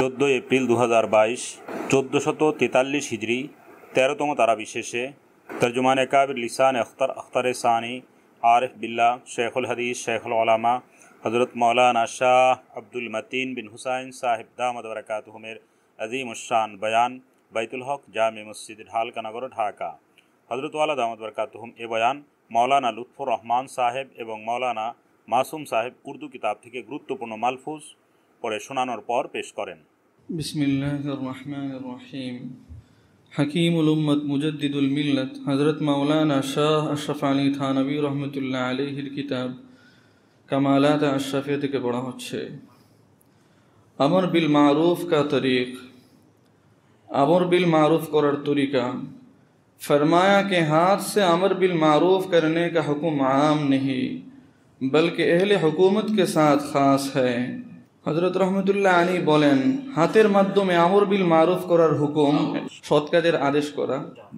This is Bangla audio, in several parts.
14 এপ্রিল 2022 1443 হিজরি 13তম তারা বিশেষে তর্জমান কাবির লিসান अख्तर सानी आरिफ बिल्ला शेखुल हदीस शेखुल उलमा हज़रत मौलाना शाह अब्दुल मतीन बिन हुसैन साहिब दामद बरकातुहुमेर अजीम उशान बयान बैतुल हक जामे मस्जिद ढालकानगर ढाका हज़रत वाला दामद बरकातुहुम ए बयान मौलाना लुत्फुर रहमान साहेब एवं मौलाना मासूम साहेब उर्दू किताब থেকে গুরুত্বপূর্ণ মালফুজ পড়ে শোনানোর পর পেশ করেন। बिस्मिल्लाहिर रहमानिर रहीम। हकीमुल उम्मत मुजद्दिदुल मिल्लत हज़रत मौलाना शाह अशरफ अली थानवी रहमतुल्लाह अलैहिर किताब कमालात अशरफिया থেকে পড়া হচ্ছে। अमर बिल मारूफ का तरीक़, अमर बिल मारूफ करार तरीका। फरमाया कि हाथ से अमर बिल मारूफ करने का हुक्म आम नहीं बल्कि अहले हुकूमत के साथ ख़ास है। हज़रत रहमतुल्लाह अलैहि बोलें हाथेर माध्यमे আমর বিল মারুফ করার হুকুম সৎ কাজের আদেশ করা,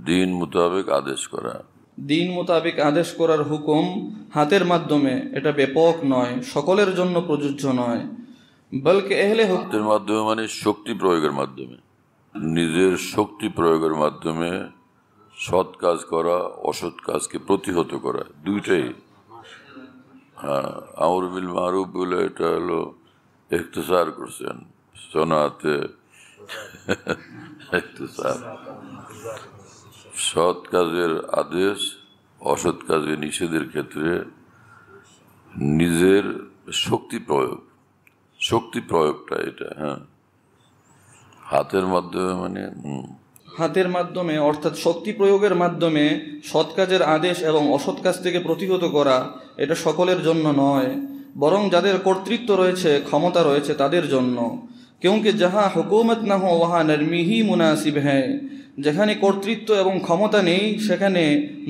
দিন মোতাবেক আদেশ করা, দিন মোতাবেক আদেশ করার হুকুম হাতের মাধ্যমে, এটা ব্যাপক নয়, সকলের জন্য প্রযোজ্য নয়, বলকে আহলে হাতের মাধ্যমে মানে শক্তি প্রয়োগের মাধ্যমে, নিজের শক্তি প্রয়োগের মাধ্যমে সৎ কাজ করা, অসৎ কাজকে প্রতিহত করা, দুইটাই। আমর বিল মারুফ বলে এটা হলো ইখতিসার করছেন সোনাতে, ইখতিসার। সৎ কাজের আদেশ, অসৎ কাজের নিষেধের ক্ষেত্রে নিজের শক্তি প্রয়োগ, শক্তি প্রয়োগটা এটা। হাতের মাধ্যমে মানে হাতের মাধ্যমে অর্থাৎ শক্তি প্রয়োগের মাধ্যমে সৎ কাজের আদেশ এবং অসৎ কাজ থেকে প্রতিহত করা, এটা সকলের জন্য নয়, বরং যাদের কর্তৃত্ব রয়েছে, ক্ষমতা রয়েছে তাদের জন্য। क्योंकि जहाँ हुकूमत न हो वहाँ नरमी ही मुनासिब है। যেখানে কর্তৃত্ব এবং ক্ষমতা নেই সেখানে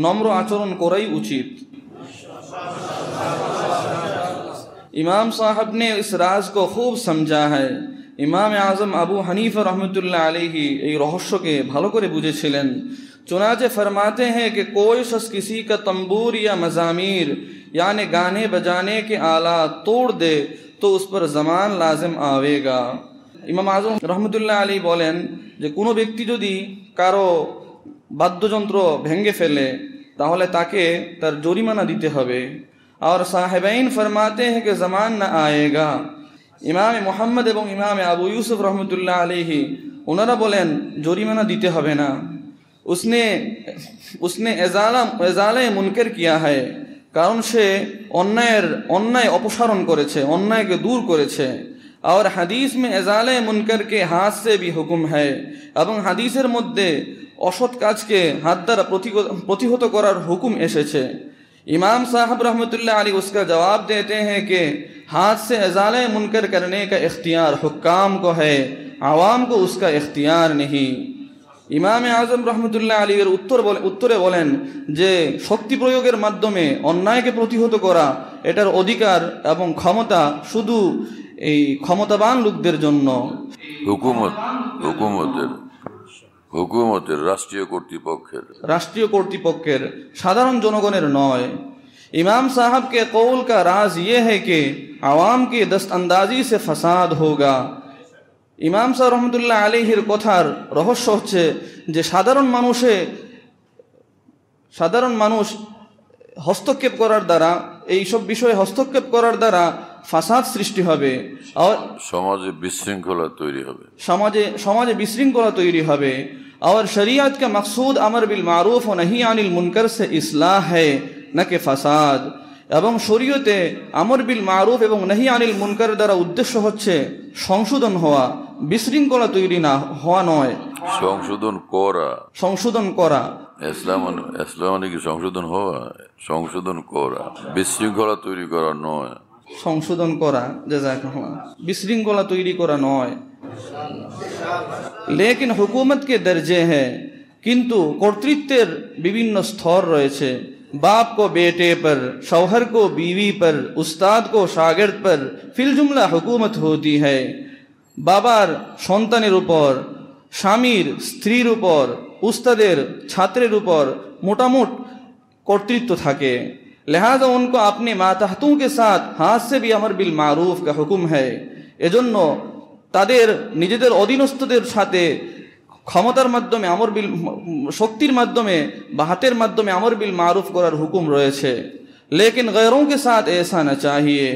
নম্র আচরণ করাই উচিত। इमाम साहब ने इस राज को खूब समझा है। इमाम आज़म अबू हनीफा रहमतुल्लाह अलैहि এই রহস্যকে ভালো করে বুঝেছিলেন। चुनाचे फरमाते हैं कि कोई शख्स किसी का तंबूर या मज़ामीर यानी गाने बजाने के आलात तोड़ दे तो उस पर ज़मान लाजिम आवेगा। इमाम आज़म रहमतुल्लाह अलैहि बोलें যে কোনো ব্যক্তি যদি কারো বাদ্যযন্ত্র ভেঙে ফেলে তাহলে তাকে তার জরিমানা দিতে হবে। और साहिबैन फरमाते हैं कि ज़मान न आएगा। इमाम मोहम्मद एवं इमाम अबू यूसुफ रहमतुल्लाह अलैहि उन्होंने बोलें জরিমানা দিতে হবে না, उसने एजाले मुनकर किया है, কারণ সে অন্যায় অপসারণ করেছে, অন্যায়কে দূর করেছে। और হাদিস में एजाले मुनकर के हाथ से भी हुक्म है, এবং হাদিসের মধ্যে অসৎ কাজকে হাত দ্বারা প্রতিহত করার হুকুম এসেছে। इमाम साहब रहमतुल्लाह अलैहि उसका जवाब देते हैं कि हाथ से एजाले मुनकर करने का इख्तियार हुक्काम को है, आवाम को उसका इख्तियार नहीं। ইমামে আজম রহমতুল্লাহ আলীর উত্তরে বলেন যে শক্তি প্রয়োগের মাধ্যমে অন্যায়কে প্রতিহত করা এটার অধিকার এবং ক্ষমতা শুধু এই ক্ষমতাবান লোকদের জন্য, হুকুমতের রাষ্ট্রীয় কর্তৃপক্ষের, সাধারণ জনগণের নয়। इमाम साहब के कौल का राज ये है कि आवाम की दस्तअंदाजी से फसाद होगा। ইমাম সাহেব রহমতুল্লাহ আলাইহির কথার রহস্য হচ্ছে যে সাধারণ মানুষ হস্তক্ষেপ করার দ্বারা, এইসব বিষয়ে হস্তক্ষেপ করার দ্বারা ফাসাদ সৃষ্টি হবে, আর সমাজে বিশৃঙ্খলা তৈরি হবে। और शरीयत का मकसूद अमर बिल मारूफ व नही अनिल मुनकर से इस्लाह है न कि फसाद। এবং শরীয়তে আমর বিল মারুফ এবং নহি আনিল মুনকার দ্বারা উদ্দেশ্য হচ্ছে সংশোধন হওয়া, বিশৃঙ্খলা তৈরি না হওয়া নয়, সংশোধন করা। ইসলাম মানে কি সংশোধন হওয়া, সংশোধন করা, বিশৃঙ্খলা তৈরি করা নয়, সংশোধন করা, জাযাকাল্লাহ, বিশৃঙ্খলা তৈরি করা নয়। लेकिन हुकूमत के दर्जे हैं, किंतु কর্তৃত্বের বিভিন্ন স্তর রয়েছে। बाप को बेटे पर, शौहर को बीवी पर, उस्ताद को शागिर्द पर फिल जुमला हुकूमत होती है। बाबार সন্তানের উপর, স্বামীর স্ত্রীর উপর, উস্তাদের ছাত্রের উপর মোটামুট কর্তৃত্ব থাকে। लिहाजा उनको अपने मातहतों के साथ हाथ से भी अमर बिल मारूफ का हुक्म है। एजন্য তাদের নিজেদের অধীনস্থদের সাথে ক্ষমতার মাধ্যমে আমর বিল শক্তির মাধ্যমে বা হাতের মাধ্যমে আমর বিল মারুফ করার হুকুম রয়েছে, লেকিন গैरों के साथ ऐसा न चाहिए,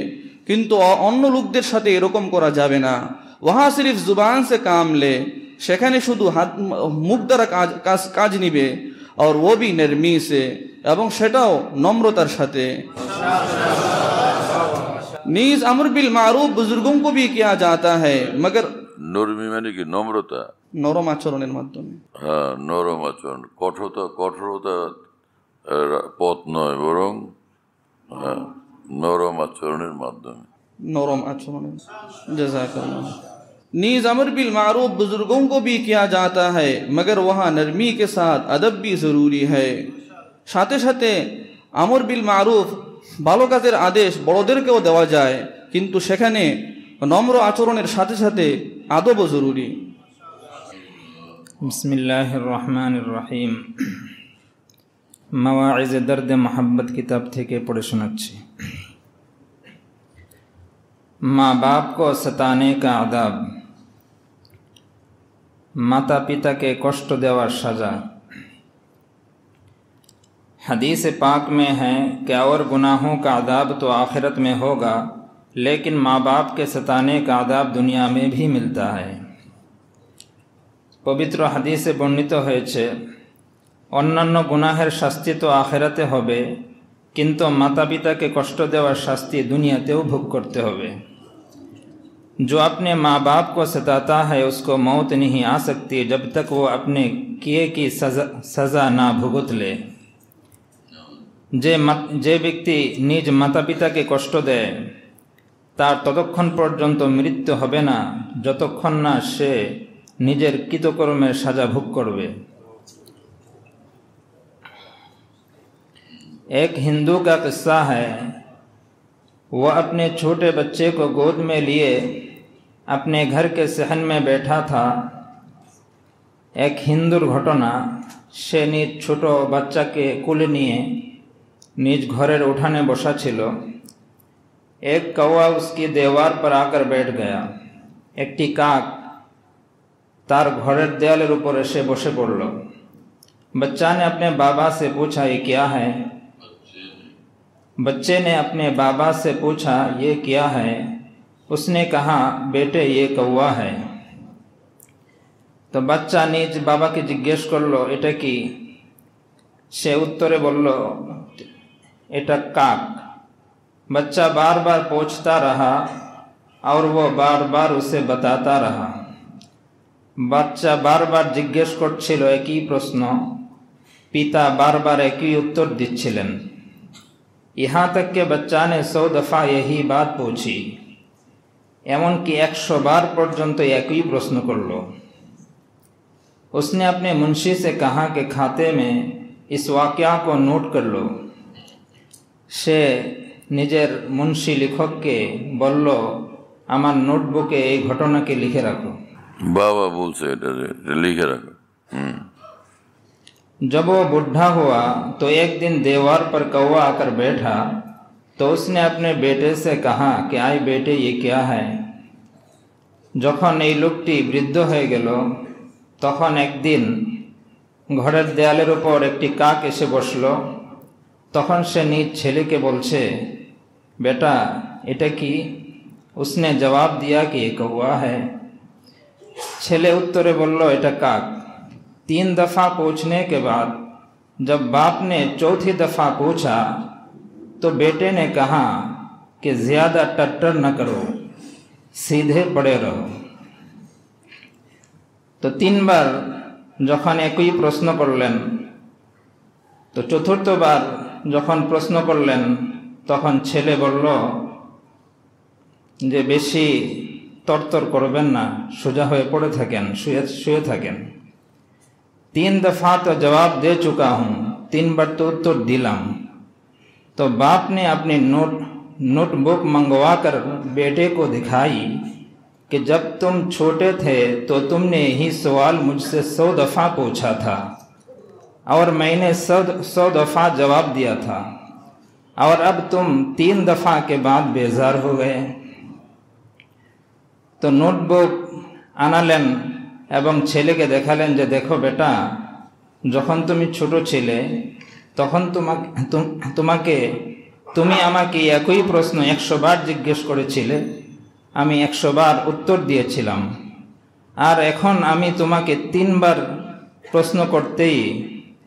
কিন্তু অন্য লোকদের সাথে এরকম করা যাবে না। ওয়াহা সিরিফ জুবান সে কাম লে, সেখানে শুধু হাত মুখ দ্বারা কাজ নিবে, আর ও ভি নরমি সে, এবং সেটাও নম্রতার সাথে। नीज अमर बिल मारूफ बुजुर्गों को भी किया जाता है, मगर নরমি মানে কি? নম্রতা, নরম আচরণের মাধ্যমে। হ্যাঁ, নরম আচরণ। কঠোরতা পথ নয়, বরং নরম আচরণের মাধ্যমে। नरम आचरण। जज़ाकल्लाह। नीज अमर बिल मारूफ बुजुर्गों को भी किया जाता है, मगर वहाँ नरमी के साथ अदब भी ज़रूरी है। साथे साथे আমর বিল মারুফ ভালো কাজের আদেশ বড়দেরকেও দেওয়া যায়, কিন্তু সেখানে নম্র আচরণের সাথে সাথে আদবও জরুরি। বিসমিল্লাহির রহমানির রহিম। মাওয়াইজে দর্দে মোহাব্বত কিতাব থেকে পড়ে শোনাচ্ছি। माँ बाप को सताने का आदाब, माता पिता के कष्ट देवा सजा। हदीस पाक में है कि और गुनाहों का आदाब तो आखिरत में होगा, लेकिन माँ बाप के सताने का आदाब दुनिया में भी मिलता है। पवित्र हदीसे बर्णित হয়েছে, অন্যান্য গুনাহের শাস্তি তো আখিরাতে হবে, কিন্তু माता पिता के कष्ट देवार शास्ति दुनियातेও भोग करते होवे। जो अपने माँ बाप को सताता है उसको मौत नहीं आ सकती जब तक वो अपने किए की सज़ा ना भुगत ले। যে ব্যক্তি নিজ মাতা পিতাকে কষ্ট দেয় তার ততক্ষণ পর্যন্ত মৃত্যু হবে না যতক্ষণ না সে নিজের কৃতকর্মের সাজা ভোগ করবে। एक हिंदू का किस्सा है, वह अपने छोटे बच्चे को गोद में लिए अपने घर के सहन में बैठा था। एक हिंदुर घटना, से निज छोटो बच्चा के कुले निये निज घरेर उठाने बसा छिलो। एक कौवा उसकी दीवार पर आकर बैठ गया। एकटी काक तार घरेर देयालेर ऊपर एसे बसे पड़ल। बच्चा ने अपने बाबा से पूछा, ये क्या है? बच्चे ने अपने बाबा से पूछा, ये क्या है? उसने कहा, बेटे ये कौवा है। तो बच्चा निज बाबा के जिज्ञेस करलो, एटा की? से उत्तरे बोललो, एटा काक। बच्चा बार बार पूछता रहा और वो बार बार उसे बताता रहा। बच्चा बार बार जिज्ञेस करछिलो एक ही प्रश्न, पिता बार बार एक ही उत्तर दिच्छिलेन। यहाँ तक के बच्चा ने 100 दफ़ा यही बात पूछी, एमन कि 100 बार पर्यंत एक ही प्रश्न कर लो। उसने अपने मुंशी से कहा कि खाते में इस वाक़या को नोट कर लो। से निजेर मुंशी लेखक के बोलो, आमार नोटबुके ये घटना के लिखे रखो। बाबा बोलছে এটা লিখে রাখো। जब वो बुढ़ा हुआ तो एक दिन दीवार पर कौवा आकर बैठा, तो उसने अपने बेटे से कहा कि आई बेटे ये क्या है? যখন এই লোকটি বৃদ্ধ হয়ে গেল তখন একদিন ঘরের দেয়ালের উপর একটি কাক এসে বসলো। তখন সে নিজ ছেলেকে বলছে, बेटा এটা কি? उसने जवाब दिया कि ये कौवा है। ছেলে उत्तरे बोलो, এটা काक। 3 दफ़ा पूछने के बाद जब बाप ने चौथी दफ़ा पूछा तो बेटे ने कहा कि ज़्यादा टट्टर न करो, सीधे पड़े रहो। तो 3 बार যখন একই প্রশ্ন করলেন, তো চতুর্থবার যখন প্রশ্ন করলেন তখন ছেলে বলল যে বেশি তরতর করবেন না, সোজা হয়ে পড়ে থাকেন, শুয়ে থাকেন। 3 दफ़ा तो जवाब दे चुका हूँ, 3 बार तो उत्तर दिलाम। तो बाप ने अपनी नोटबुक मंगवा कर बेटे को दिखाई कि जब तुम छोटे थे तो तुमने यही सवाल मुझसे 100 दफ़ा पूछा था और मैंने 100 दफ़ा जवाब दिया था, और अब तुम 3 दफ़ा के बाद बेजार हो गए। তো নোটবুক আনালেন এবং ছেলেকে দেখালেন যে দেখো বেটা, যখন তুমি ছোট ছিলে তখন তুমি আমাকে একই প্রশ্ন 100 বার জিজ্ঞেস করেছিলে, আমি 100 বার উত্তর দিয়েছিলাম, আর এখন আমি তোমাকে 3 বার प्रश्न करते ही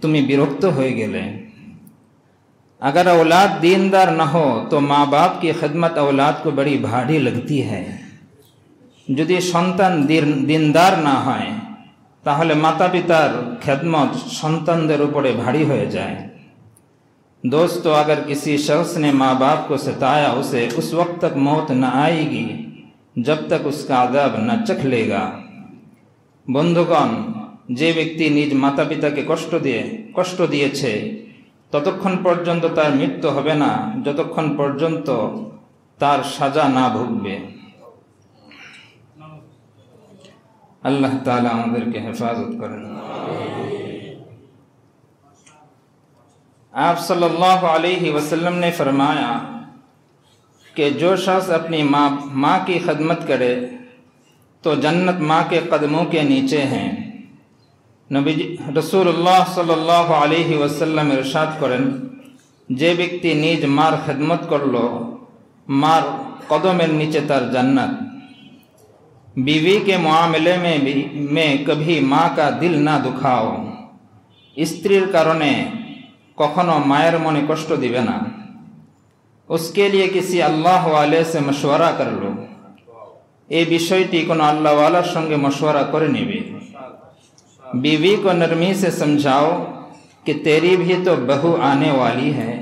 तुम्हें विरक्त हो गए। अगर औलाद दीनदार न हो तो माँ बाप की खिदमत औलाद को बड़ी भारी लगती है। यदि सन्तान दीनदार ना হয় তাহলে माता पितार खिदमत सन्तानदेर उपरे भारी हो जाए। दोस्तों, अगर किसी शख्स ने माँ बाप को सताया, उसे उस वक्त तक मौत न आएगी जब तक उसका अज़ाब न चख लेगा। बंधुगण, যে ব্যক্তি নিজ মাতা পিতাকে কষ্ট দিয়েছে ততক্ষণ পর্যন্ত তার মৃত্যু হবে না যতক্ষণ পর্যন্ত তার সাজা না ভুগবে। আল্লাহ তাআলা আমাদেরকে হেফাজত করেন। आप सल्लल्लाहु अलैहि वसल्लम ने फरमाया कि जो शख्स अपनी माँ की खिदमत करे तो जन्नत माँ के कदमों के नीचे हैं। नबी रसूलुल्लाह सल्लल्लाहु अलैहि वसल्लम इरशाद करें, जे व्यक्ति निज मार खिदमत करलो मार कदमेर नीचे तार जन्नत। बीवी के मामले में कभी माँ का दिल ना दुखाओ। स्त्रीर कारणे कखनो मायर मने कष्ट दिबे ना। उसके लिए किसी अल्लाह वाले से मशवरा कर लो। ये विषयटी कोनो अल्लाह वालार संगे मशवरा करे निबे। बीवी को नरमी से समझाओ कि तेरी भी तो बहू आने वाली है।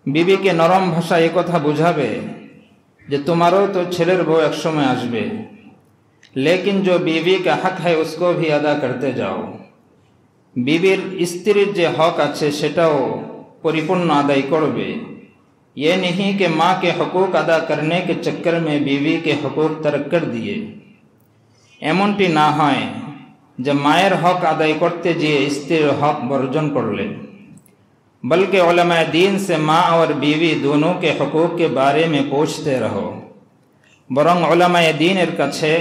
बीवी के नरम भाषा एक कथा बुझाबे जे तुम्हारो तो छेलेर बউ एक समय आसबे, लेकिन जो बीवी का हक है उसको भी अदा करते जाओ। बीवीर स्त्रीर जे हक आछे सेटाओ परिपूर्ण आदाय करबे। ये नहीं कि माँ के हकूक अदा करने के चक्कर में बीवी के हकूक तर्क कर दिए। एमनटी ना हय जब मायर हक आदाय करते जिए स्त्रीर हक बर्जन कर ले, बल्कि उलमाए दीन से माँ और बीवी दोनों के हकूक के बारे में पूछते रहो। बरং उलमाए दीनेर काछे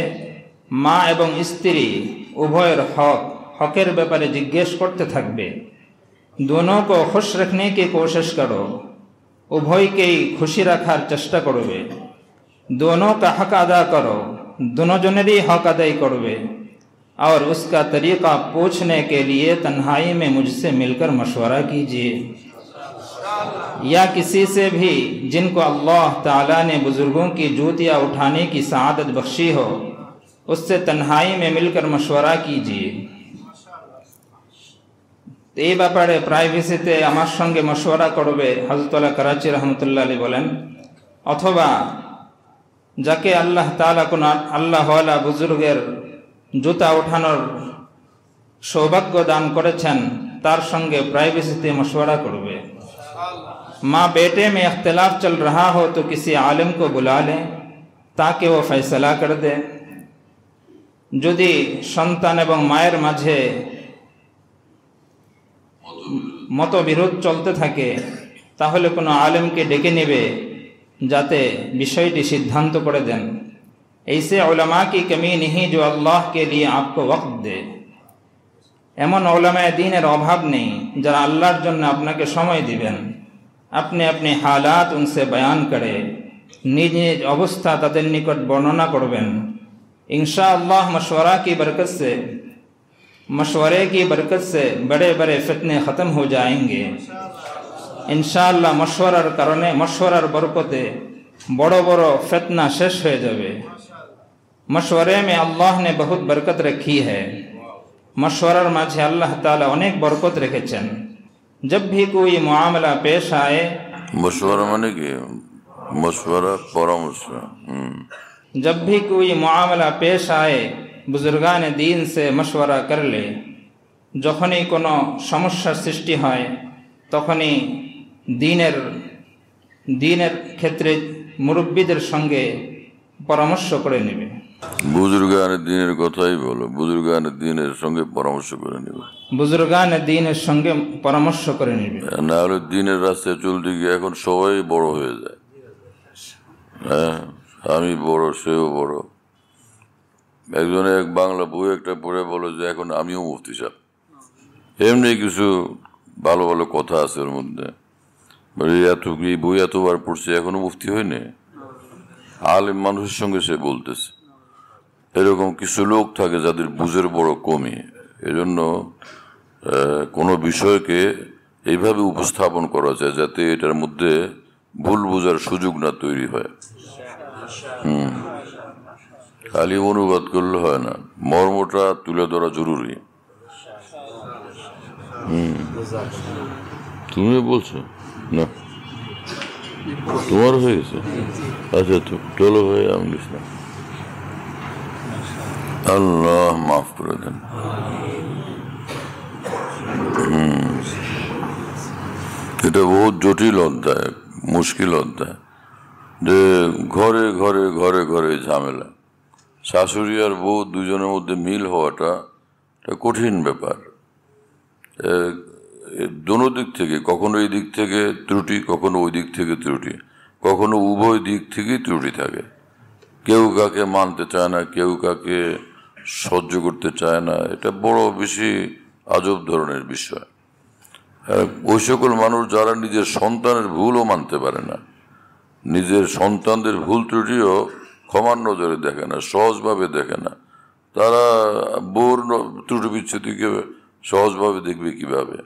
माँ एवं स्त्री उभयर हकेर ব্যাপারে जिज्ञेस करते থাকবে। दोनों को खुश रखने की कोशिश करो, उभयकेই खुशी रखार चेष्टा करबे। दोनों का हक अदा करो, दोनों जनेरই हक अदाय करबे और उसका तरीक़ा पूछने के लिए तन्हाई में मुझसे मिलकर मशवरा कीजिए, या किसी से भी जिनको अल्लाह ताला ने बुजुर्गों की जूतियाँ उठाने की सआदत बख्शी हो, उससे तन्हाई में मिलकर मशवरा कीजिए। এই ব্যাপারে প্রাইভেসিতে আমার সঙ্গে মশওয়ারা করবে হযরতুল্লাহ করাচি রহমতুল্লাহ আলাইহি বলেন, অথবা যাকে আল্লাহ তাআলা কোন আল্লাহওয়ালা বুজুর্গের জুতা ওঠানোর সৌভাগ্য দান করেছেন तार संगे प्राइवेसी मशवरा करोगे। माँ बेटे में इख्तिलाफ चल रहा हो तो किसी आलिम को बुला लें ताकि वो फैसला कर दे। यदि सन्तान एवं मायर माझे मतबिरोध चलते थाके ताहले कोनो आलिम के डेके नेबे जाते विषयटी सिद्धांत करे दें। ऐसे उलमा की कमी नहीं जो अल्लाह के लिए आपको वक्त दे। एमन उलमाए दीनेर अभाव नहीं जरा अल्लाहर जन्य आपनाके समय दिबेन, अपने अपने हालात उनसे बयान करे, निज निज अवस्था तादेर निकट वर्णना करबेन। इंशाअल्लाह मशवरे की बरकत से बड़े बड़े फितने ख़त्म हो जाएंगे। इंशाअल्लाह मशवरार कारणे मशवरार बरकते बड़ो बड़ो फितना शेष हो जाए। मशवरे में अल्लाह ने बहुत बरकत रखी है। मशवरार माझे अल्लाह ताला अनेक बरकत रेखेछेन। जब भी कोई मामला पेश आए, मशवरा माने कि मशवरा परामर्श, जब भी कोई मामला पेश आए बुजुर्गान दीन से मशवरा कर ले। जखनी कोनो समस्या सृष्टि है तखनी दीनेर क्षेत्रे मुरब्बीदेर संगे परामर्श करे नेबे। बुजुर्गान दीनेर कथाई बोलो, बुजुर्गान दीनेर संगे परामर्श करे नेबे, बुजुर्गान दीनेर संगे परामर्श करे नेबे। ना हले दीनेर रास्ताय चलते गिये এখন সবাই বড় হয়ে যায়। আমি বড়, সেও বড়, একজনে এক বাংলা বই একটা পড়ে বলে যে এখন আমিও মুফতি সাহেব। এমনি কিছু ভালো ভালো কথা আছে ওর মধ্যে, এই বই এতবার পড়ছে এখনো মুফতি হয়নি। আলেম মানুষের সঙ্গে সে বলতেছে। এরকম কিছু লোক থাকে যাদের বুঝের বড় কমই, এজন্য কোনো বিষয়কে এইভাবে উপস্থাপন করা যায় যাতে এটার মধ্যে ভুল বোঝার সুযোগ না তৈরি হয়। খালি অনুবাদ করলে হয় না, মর্মটা তুলে ধরা জরুরি। তুমি বলছো না, তোমার হয়ে গেছে? আচ্ছা, তো চলো ভাই, আমি গেছিলাম। আল্লাহ মাফ করে দেন। এটা বহুত জটিল অধ্যায়, মুশকিল অধ্যায়, যে ঘরে ঘরে ঘরে ঘরে ঝামেলা। শাশুড়ি আর বউ দুজনের মধ্যে মিল হওয়াটা কঠিন ব্যাপার। দোনো দিক থেকে, কখনো এই দিক থেকে ত্রুটি, কখনো ওই দিক থেকে ত্রুটি, কখনো উভয় দিক থেকেই ত্রুটি থাকে। কেউ কাকে মানতে চায় না, কেউ কাকে সহ্য করতে চায় না। এটা বড় বেশি আজব ধরনের বিষয়। ওই সকল মানুষ যারা নিজের সন্তানের ভুলও মানতে পারে না, নিজের সন্তানদের ভুল ত্রুটিও ক্ষমার নজরে দেখে না, সহজভাবে দেখে না, তারা বোর ত্রুটি বিচ্ছুতিকে সহজভাবে দেখবে কিভাবে?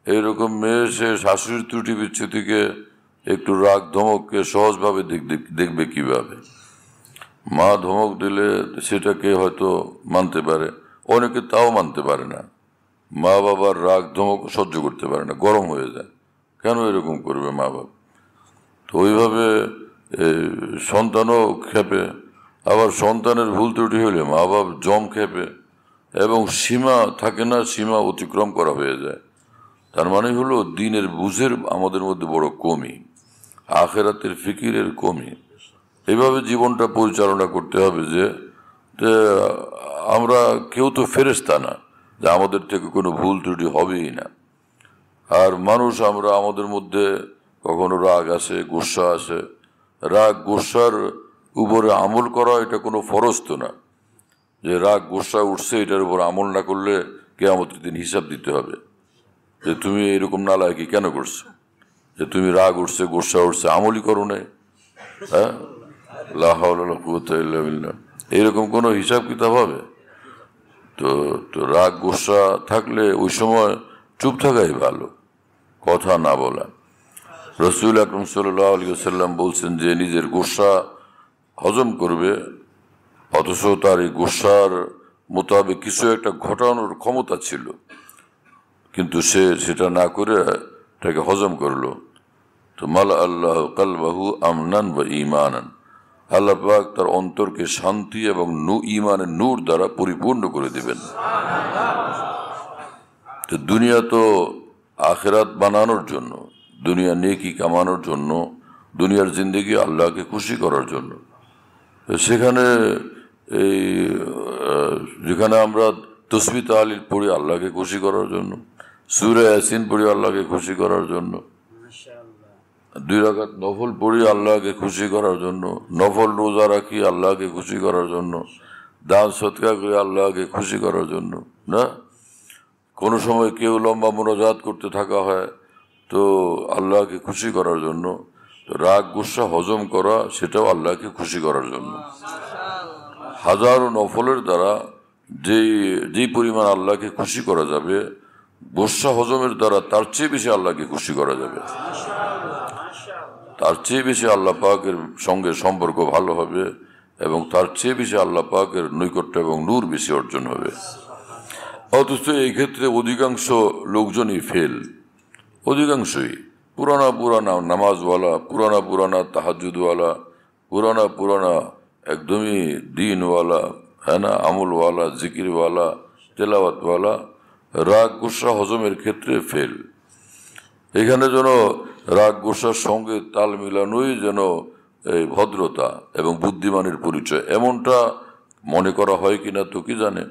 এইরকম মেয়ে সে শাশুড়ির ত্রুটি বিচ্ছুতিকে একটু রাগ ধমককে সহজভাবে দেখবে কিভাবে? মা ধমক দিলে সেটাকে হয়তো মানতে পারে, অনেকে তাও মানতে পারে না। মা বাবার রাগ ধমক সহ্য করতে পারে না, গরম হয়ে যায়। কেন এরকম করবে মা বাবা? তো ওইভাবে সন্তানও খেপে, আবার সন্তানের ভুল ত্রুটি হলে মা বাপ জম খেপে, এবং সীমা থাকে না, সীমা অতিক্রম করা হয়ে যায়। তার মানে হলো দিনের বুঝের আমাদের মধ্যে বড় কমি, আখেরাতের ফিকিরের কমি। এইভাবে জীবনটা পরিচালনা করতে হবে যে আমরা কেউ তো ফেরেশতা না যে আমাদের থেকে কোনো ভুল ত্রুটি হবেই না। আর মানুষ আমরা, আমাদের মধ্যে কখনো রাগ আসে, গোসা আসে। রাগ গোসার উপরে আমল করা এটা কোনো ফরজ তো না, যে রাগ গোসা উঠছে এটার উপর আমল না করলে কিয়ামতের দিন হিসাব দিতে হবে যে তুমি এরকম নালায়কি কেন করছো, যে তুমি রাগ উঠছে, গোসা উঠছে, আমলই করো নাই। হ্যাঁ, লা হাওলা ওয়ালা কুওয়াতা ইল্লা বিল্লাহ, এরকম কোনো হিসাব কিতাব হবে? তো রাগ গোসা থাকলে ওই সময় চুপ থাকাই ভালো, কথা না বলা। রাসূল আকরাম সাল্লাল্লাহু আলাইহি ওয়াসাল্লাম বলছেন যে নিজের গোসা হজম করবে, অথচ তার এই গোসার মোতাবেক কিছু একটা ঘটানোর ক্ষমতা ছিল, কিন্তু সে সেটা না করে এটাকে হজম করলো। তো মাল আল্লাহ কালবাহু আমনান বা ঈমানান, আল্লাহ পাক তার অন্তরকে শান্তি এবং ঈমানের নূর দ্বারা পরিপূর্ণ করে দিবেন। তো দুনিয়া তো আখিরাত বানানোর জন্য, দুনিয়া নেকি কামানোর জন্য, দুনিয়ার জিন্দেগি আল্লাহকে খুশি করার জন্য। সেখানে যেখানে আমরা তসবিহ তাহলিল পড়ি আল্লাহকে খুশি করার জন্য, সূরা ইয়াসিন পড়ি আল্লাহকে খুশি করার জন্য, 2 রাকাত নফল পড়ি আল্লাহকে খুশি করার জন্য, নফল রোজা রাখি আল্লাহকে খুশি করার জন্য, দান সদকা করি আল্লাহকে খুশি করার জন্য। না, কোনো সময় কেউ লম্বা মুনাজাত করতে থাকা হয় তো আল্লাহকে খুশি করার জন্য। তো রাগ গুসা হজম করা সেটাও আল্লাহকে খুশি করার জন্য। হাজারো নফলের দ্বারা যেই পরিমাণ আল্লাহকে খুশি করা যাবে, গুসা হজমের দ্বারা তার চেয়ে বেশি আল্লাহকে খুশি করা যাবে, তার চেয়ে বেশি আল্লাহ পাকের সঙ্গে সম্পর্ক ভালো হবে, এবং তার চেয়ে বেশি আল্লাহ পাকের নৈকট্য এবং নূর বেশি অর্জন হবে। অথচ এই ক্ষেত্রে অধিকাংশ লোকজনই ফেল, অধিকাংশই পুরানা নামাজওয়ালা, পুরানা তাহাজ্জুদওয়ালা, পুরানা একদমই দিনওয়ালা, হ্যাঁ না, আমলওয়ালা, জিকিরওয়ালা, তেলাওয়াতওয়ালা, রাগ গুসা হজমের ক্ষেত্রে ফেল। এখানে যেন রাগ গোসার সঙ্গে তাল মিলানোই যেন এই ভদ্রতা এবং বুদ্ধিমানের পরিচয়, এমনটা মনে করা হয় কিনা তো কি জানে।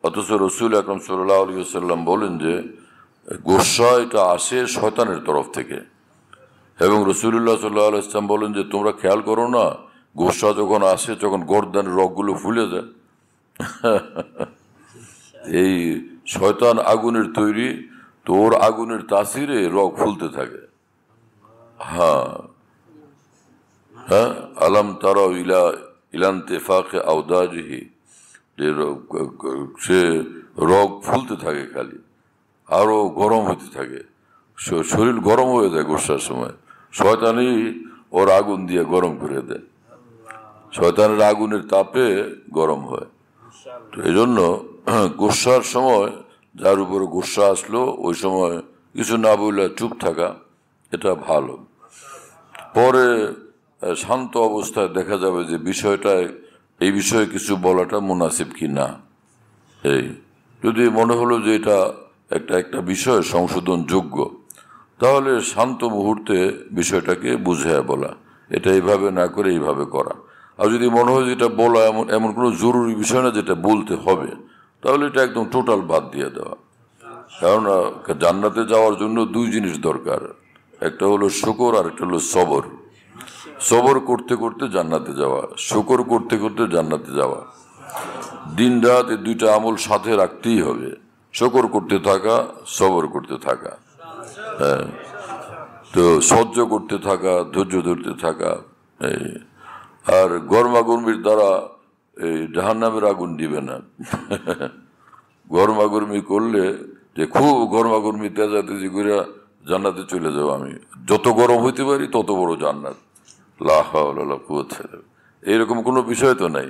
অথচ রাসূল আকরাম সাল্লাল্লাহু আলাইহি ওয়াসাল্লাম বলেন যে গোসা এটা আসে শয়তানের তরফ থেকে, এবং রাসূলুল্লাহ সাল্লাল্লাহু আলাইহি ওয়াসাল্লাম বলেন যে তোমরা খেয়াল করো না, গোসা যখন আসে তখন গর্দানের রগগুলো ফুলে যায়, এই শয়তান আগুনের তৈরি, তো ওর আগুনের তাসিরে রগ ফুলতে থাকে। হ্যাঁ হ্যাঁ, আলাম তারা ইলান্তেফাকে আওদাজিহি, যে সে রগ ফুলতে থাকে খালি, আরো গরম হতে থাকে, শরীর গরম হয়ে যায় গোসার সময়। শয়তানই ওর আগুন দিয়ে গরম করে দেয়, শয়তানের আগুনের তাপে গরম হয়। তো এই জন্য গোসার সময় যার উপরে গোসা আসলো ওই সময় কিছু না বললে চুপ থাকা, এটা ভালো। পরে শান্ত অবস্থায় দেখা যাবে যে বিষয়টায়, এই বিষয়ে কিছু বলাটা মুনাসিব কি না। এই যদি মনে হলো যে এটা একটা বিষয় সংশোধন যোগ্য, তাহলে শান্ত মুহূর্তে বিষয়টাকে বুঝিয়ে বলা, এটা এইভাবে না করে এইভাবে করা। আর যদি মনে হয় যে এটা বলা এমন কোনো জরুরি বিষয় না যেটা বলতে হবে, তাহলে এটা একদম টোটাল বাদ দিয়ে দেওয়া। কারণ জান্নাতে যাওয়ার জন্য দুই জিনিস দরকার, একটা হলো শুকর আর একটা হলো সবর। সবর করতে করতে জান্নাতে যাওয়া, শুকর করতে করতে জান্নাতে যাওয়া। দিন রাত এই দুইটা আমল সাথে রাখতেই হবে, শুকর করতে থাকা, সবর করতে থাকা। হ্যাঁ, তো সহ্য করতে থাকা, ধৈর্য ধরতে থাকা। আর গরমাগর্মির দ্বারা এই জাহান্নামের আগুন দিবে না। গরমাগর্মি করলে যে খুব গরমাগর্মি তেজাতেজি করে জান্নাতে চলে যাবো আমি, যত গরম হইতে পারি তত বড় জান্নাত। এইরকম কোনো বিষয় তো নাই।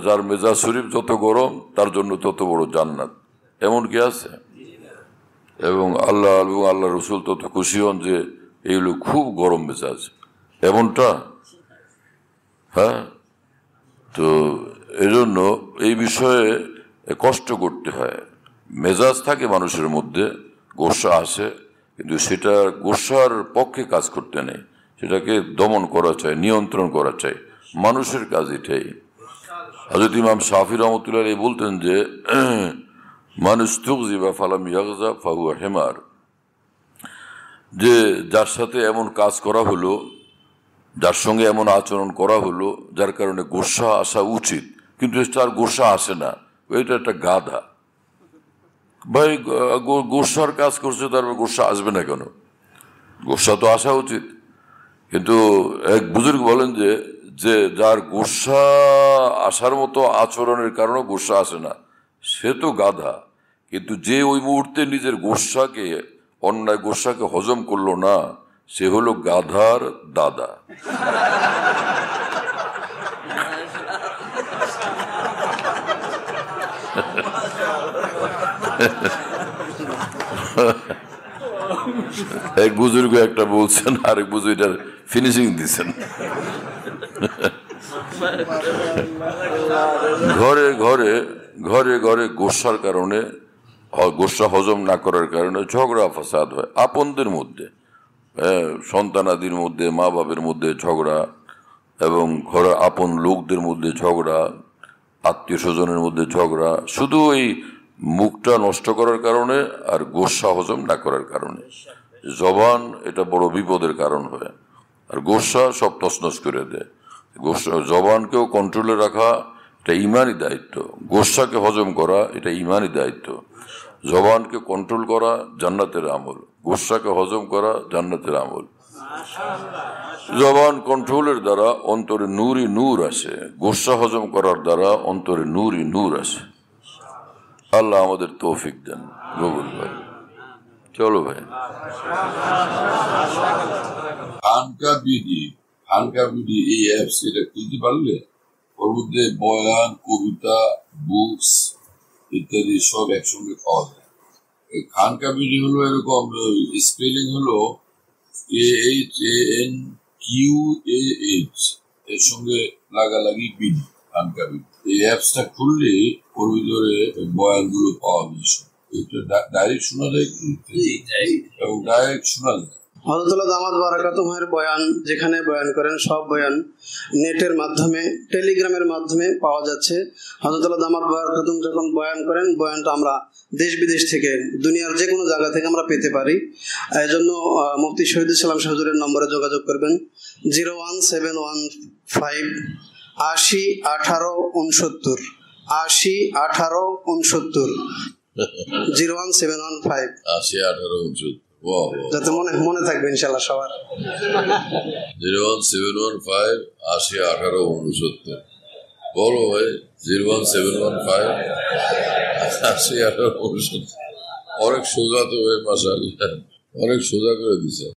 যার মেজাজ শরীফ যত গরম তার জন্য তত বড় জান্নাত, এমন কি আছে? এবং আল্লাহ রসুল তত খুশি হন যে এইগুলো খুব গরম মেজাজ, এমনটা। হ্যাঁ, তো এজন্য এই বিষয়ে কষ্ট করতে হয়। মেজাজ থাকে মানুষের মধ্যে, গোসা আসে, কিন্তু সেটা গোসার পক্ষে কাজ করতে নেই, সেটাকে দমন করা চাই, নিয়ন্ত্রণ করা চাই। মানুষের কাজ এটাই। হযরত ইমাম শাফি রহমতুল্লাহ আলাইহি বলতেন যে মানুষ তুগজিবা ফালাম ইয়াগজা ফাহুয়া হিমার, যে যার সাথে এমন কাজ করা হলো, যার সঙ্গে এমন আচরণ করা হলো যার কারণে গোসা আসা উচিত কিন্তু তার গোসা আসে না, এটা একটা গাধা। ভাই গোসার কাজ করছে, তার গোসা আসবে না কেন? গোসা তো আসা উচিত। কিন্তু এক বুজুর্গ বলেন যে যার গোসা আসার মতো আচরণের কারণে গোসা আসে না, সে তো গাধা। কিন্তু যে ওই মুহূর্তে নিজের গোসাকে, অন্যায় গোসাকে হজম করলো না, সে হলো গাধার দাদা। এক বুজুর্গ একটা বলছেন, আরেক বুজুর্গ ফিনিশিং দিচ্ছেন। ঘরে ঘরে ঘরে ঘরে গোসার কারণে, গোসা হজম না করার কারণে ঝগড়া ফাসাদ হয় আপনদের মধ্যে, সন্তানাদির মধ্যে, মা বাপের মধ্যে ঝগড়া, এবং ঘরে আপন লোকদের মধ্যে ঝগড়া, আত্মীয় স্বজনের মধ্যে ঝগড়া, শুধু এই মুখটা নষ্ট করার কারণে আর গোসা হজম না করার কারণে। জবান এটা বড় বিপদের কারণ হয়, আর গোসা সব তছনছ করে দেয়। জবানকেও কন্ট্রোলে রাখা এটা ইমানি দায়িত্ব, গোসাকে হজম করা এটা ইমানি দায়িত্ব। জবানকে কন্ট্রোল করা জান্নাতের আমল, গোসাকে হজম করা জান্নাতের আমল। জবান কন্ট্রোলের দ্বারা অন্তরে নূরই নূর আসে, গোসা হজম করার দ্বারা অন্তরে নূরই নূর আসে। আল্লাহ আমাদের তৌফিক দেন, কবুল করেন। চলো ভাই, হালকা বিডি এই অ্যাপস, এটা খুলতে পারলে ওর মধ্যে বয়ান, কবিতা, বুকস ইত্যাদি সব একসঙ্গে পাওয়া যায়। খানকা বিডি হলো এরকম, স্পেলিং হলো KHANQAH, এর সঙ্গে লাগালাগি বিডি, খানকা বিডি। এই অ্যাপসটা খুললে ওর ভিতরে বয়ান গুলো পাওয়া যায়, ডাইরেক্ট শোনা যায় কি, এবং ডাইরেক্ট শোনা যায়। হযরত দামাত বারাকাতুহুর বয়ান, যেখানে বয়ান করেন সব বয়ান নেটের মাধ্যমে, টেলিগ্রামের মাধ্যমে পাওয়া যাচ্ছে। হযরত দামাত বারাকাতুহু যখন বয়ান করেন, বয়ানটা আমরা দেশ বিদেশ থেকে, দুনিয়ার যে কোনো জায়গা থেকে আমরা পেতে পারি। এই জন্য মুফতি শহীদুল ইসলাম হুজুরের নম্বরে যোগাযোগ করবেন 01715 80 18 69, 80 18 69 01715 80 18 69 বাহ যাতে মনে থাকবে ইনশাআল্লাহ সবার 01715 80 18 69 বলো ভাই 01715 80 18 69 অনেক সোজা তো ভাই মাশাআল্লাহ অনেক সোজা করে দিছে